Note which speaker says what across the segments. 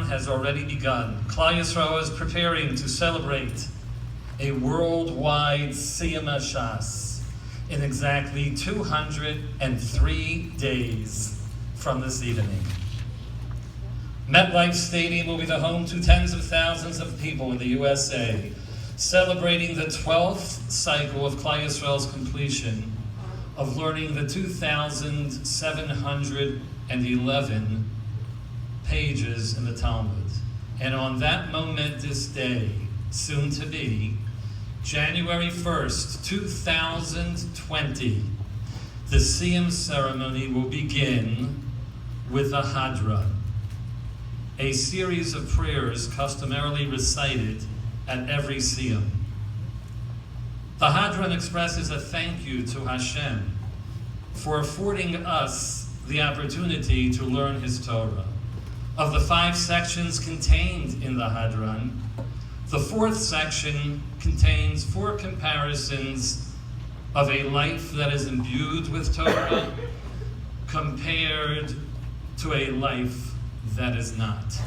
Speaker 1: has already begun. Klal Yisrael is preparing to celebrate a worldwide Siyum HaShas in exactly 203 days from this evening. MetLife Stadium will be the home to tens of thousands of people in the USA, celebrating the 12th cycle of Klal Yisrael's completion of learning the 2,711 pages in the Talmud. And on that momentous day, soon to be, January 1st, 2020, the Siyum ceremony will begin with a Hadran, a series of prayers customarily recited at every Siyum. The Hadran expresses a thank you to Hashem for affording us the opportunity to learn His Torah. Of the 5 sections contained in the Hadran, the 4th section contains 4 comparisons of a life that is imbued with Torah compared to a life that is not.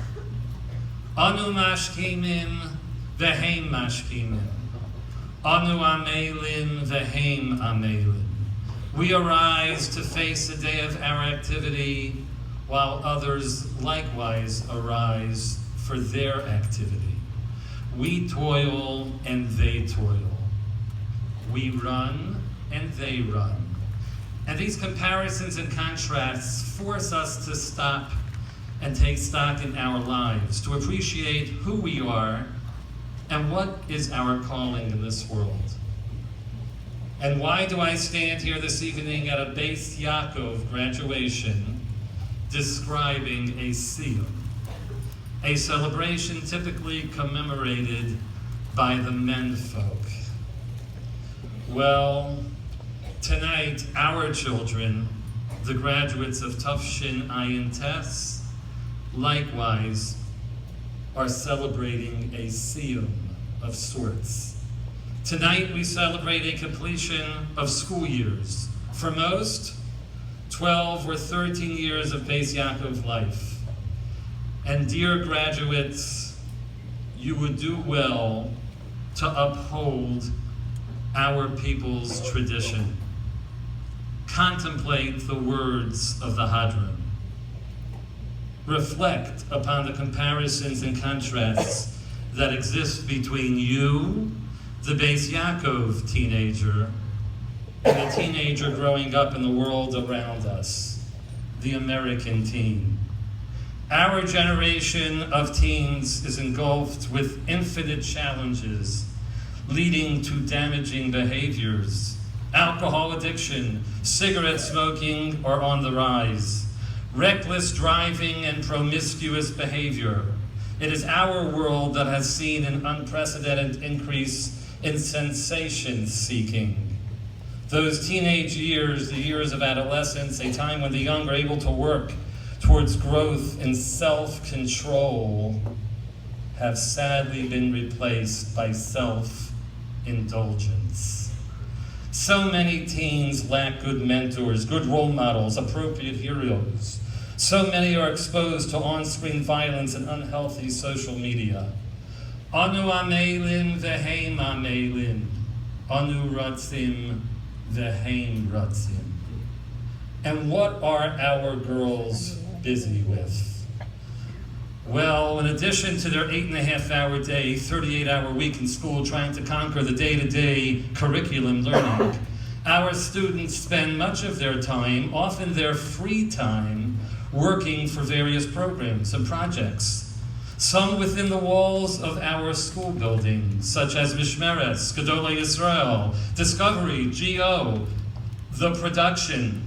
Speaker 1: Anu mashkimim v'heim mashkimim. Anu amelin v'heim amelin. We arise to face the day of our activity, while others likewise arise for their activity. We toil and they toil. We run and they run. And these comparisons and contrasts force us to stop and take stock in our lives, to appreciate who we are and what is our calling in this world. And why do I stand here this evening at a Bais Yaakov graduation describing a siyum, a celebration typically commemorated by the menfolk? Well, tonight our children, the graduates of Tufshin Ayin Tes, likewise are celebrating a siyum of sorts. Tonight we celebrate a completion of school years. For most, 12 or 13 years of Bais Yaakov life. And dear graduates, you would do well to uphold our people's tradition. Contemplate the words of the Hadran. Reflect upon the comparisons and contrasts that exist between you, the Bais Yaakov teenager, and the teenager growing up in the world around us, the American teen. Our generation of teens is engulfed with infinite challenges, leading to damaging behaviors. Alcohol addiction, cigarette smoking are on the rise. Reckless driving and promiscuous behavior. It is our world that has seen an unprecedented increase in sensation seeking. Those teenage years, the years of adolescence, a time when the young are able to work towards growth and self-control, have sadly been replaced by self-indulgence. So many teens lack good mentors, good role models, appropriate heroes. So many are exposed to on-screen violence and unhealthy social media. Anu amelin v'heim amelin. Anu ratzim v'heim ratzim. And what are our girls busy with? Well, in addition to their 8.5-hour day, 38-hour week in school trying to conquer the day-to-day curriculum learning, our students spend much of their time, often their free time, working for various programs and projects. Some within the walls of our school buildings, such as Mishmeretz, Gedolei Yisrael, Discovery, GO, the production.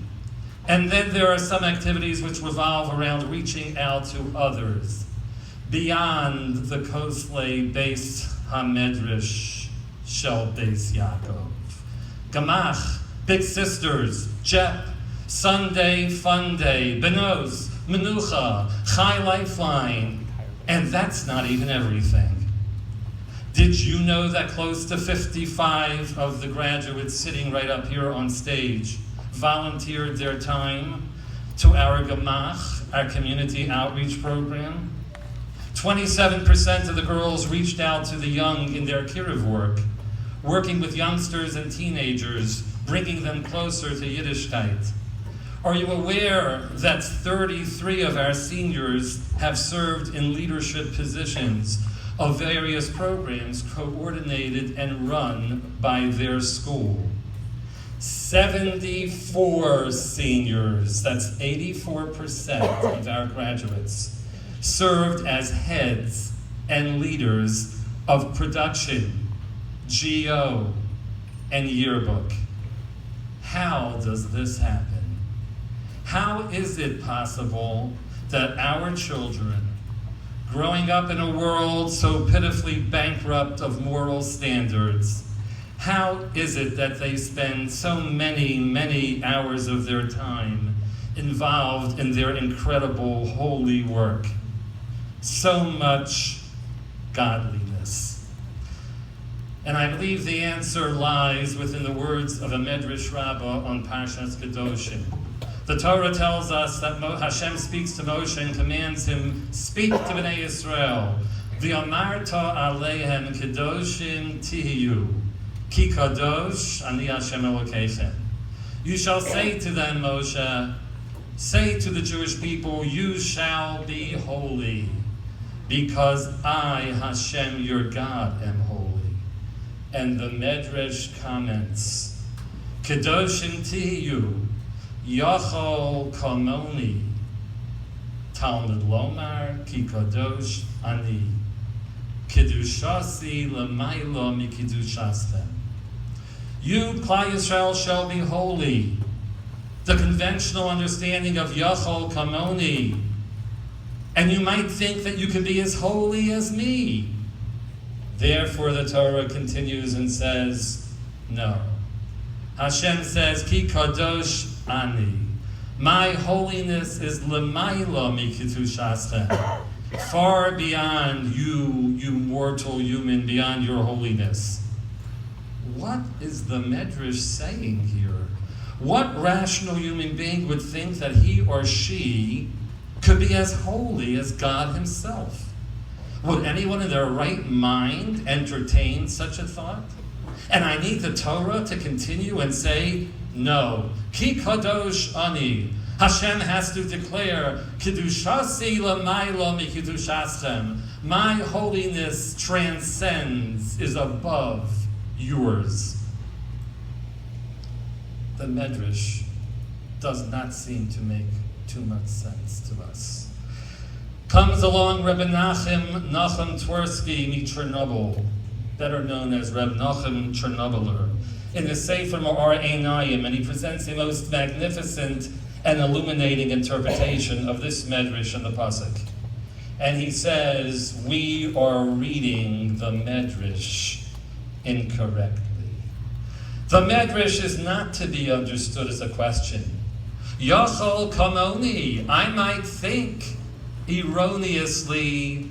Speaker 1: And then there are some activities which revolve around reaching out to others, beyond the Koslei Beis HaMedrash Shel Bais Yaakov. Gamach, Big Sisters, JEP, Sunday Fun Day, Benos, Menucha, Chai Lifeline, and that's not even everything. Did you know that close to 55 of the graduates sitting right up here on stage volunteered their time to our Gamach, our community outreach program? 27% of the girls reached out to the young in their kiruv work, working with youngsters and teenagers, bringing them closer to Yiddishkeit. Are you aware that 33 of our seniors have served in leadership positions of various programs coordinated and run by their school? 74 seniors, that's 84% of our graduates, served as heads and leaders of production, GO, and yearbook. How does this happen? How is it possible that our children, growing up in a world so pitifully bankrupt of moral standards, how is it that they spend so many hours of their time involved in their incredible holy work? So much godliness. And I believe the answer lies within the words of a Medrash Rabbah on Parshas Kedoshim. The Torah tells us that Hashem speaks to Moshe and commands him, speak to Bnei Yisrael, V'amarta aleihem kedoshim tihiyu, ki kadosh ani Hashem Elokeichem. You shall say to them, Moshe, say to the Jewish people, you shall be holy, because I, Hashem, your God, am holy. And the Medrash comments, Kedoshim tihiyu, Yachol kamoni, Talmud lomar ki kadosh ani, Kedushasi l'maylo mi kedushaschem. You, Klal Yisrael, shall be holy. The conventional understanding of Yachol kamoni. And you might think that you can be as holy as me. Therefore, the Torah continues and says, no. Hashem says, Ki kadosh ani. My holiness is l'mayla mi kedushaschem. Far beyond you mortal human, beyond your holiness. What is the Medrash saying here? What rational human being would think that he or she could be as holy as God himself? Would anyone in their right mind entertain such a thought? And I need the Torah to continue and say, no. Ki kadosh ani. Hashem has to declare, Kedushasi l'maylo mi kedushaschem. My holiness transcends, is above yours. The Medrash does not seem to make too much sense to us. Comes along Rebbe Nachum Twersky Chernobyl, better known as Reb Nachum Chernobyler, in the Sefer Ma'or Einayim, and he presents the most magnificent and illuminating interpretation of this Medrash and the Pasuk. And he says, we are reading the Medrash incorrectly. The Medrash is not to be understood as a question. Yachol kamoni, I might think erroneously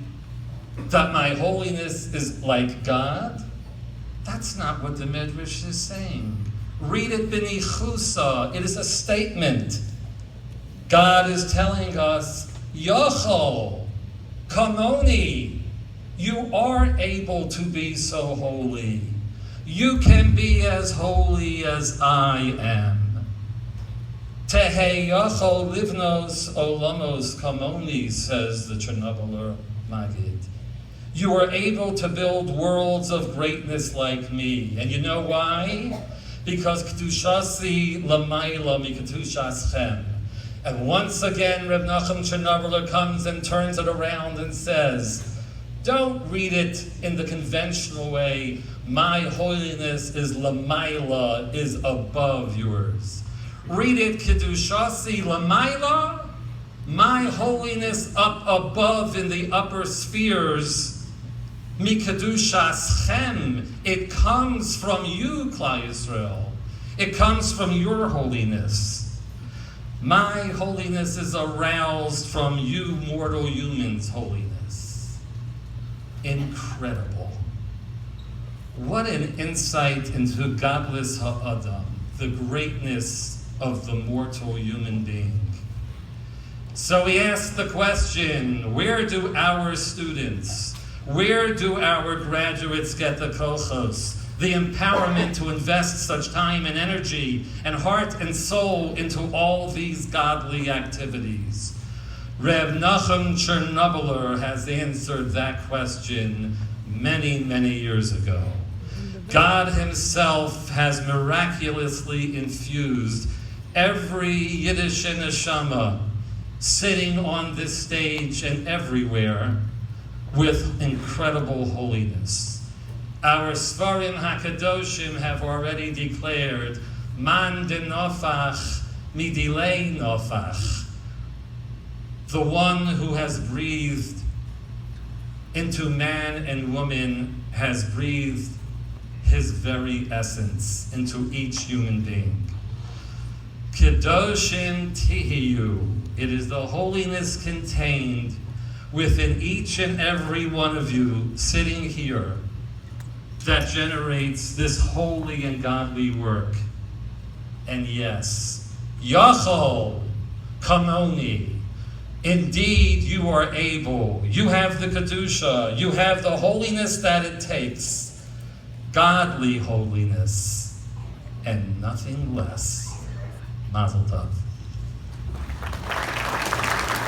Speaker 1: that my holiness is like God. That's not what the Medrash is saying. Read it b'nichusa. It is a statement. God is telling us, Yachol, kamoni, you are able to be so holy. You can be as holy as I am. Tehei Yachol livnos olamos kamoni, says the Chernobyler Magid. You are able to build worlds of greatness like me. And you know why? Because Kedushasi l'mayla mi kedushaschem. And once again, Reb Nachum Chernobyler comes and turns it around and says, don't read it in the conventional way, my holiness is l'mayla, is above yours. Read it, Kedushasi l'mayla, my holiness up above in the upper spheres, mi kedushaschem, it comes from you, Klal Yisrael. It comes from your holiness. My holiness is aroused from you mortal humans' holiness. Incredible. What an insight into godless ha'adam, the greatness of the mortal human being. So we ask the question, where do our students, where do our graduates get the kochos, the empowerment to invest such time and energy and heart and soul into all these godly activities? Reb Nachum Chernobyler has answered that question many, many years ago. God himself has miraculously infused every Yiddish neshama sitting on this stage and everywhere with incredible holiness. Our Svarim HaKadoshim have already declared, Man de nofach midilei nofach. The one who has breathed into man and woman has breathed his very essence into each human being. Kedoshim tihiyu. It is the holiness contained within each and every one of you sitting here that generates this holy and godly work. And yes, Yachol Kamoni. Indeed, you are able. You have the Kedusha. You have the holiness that it takes. Godly holiness and nothing less. Mazel tov.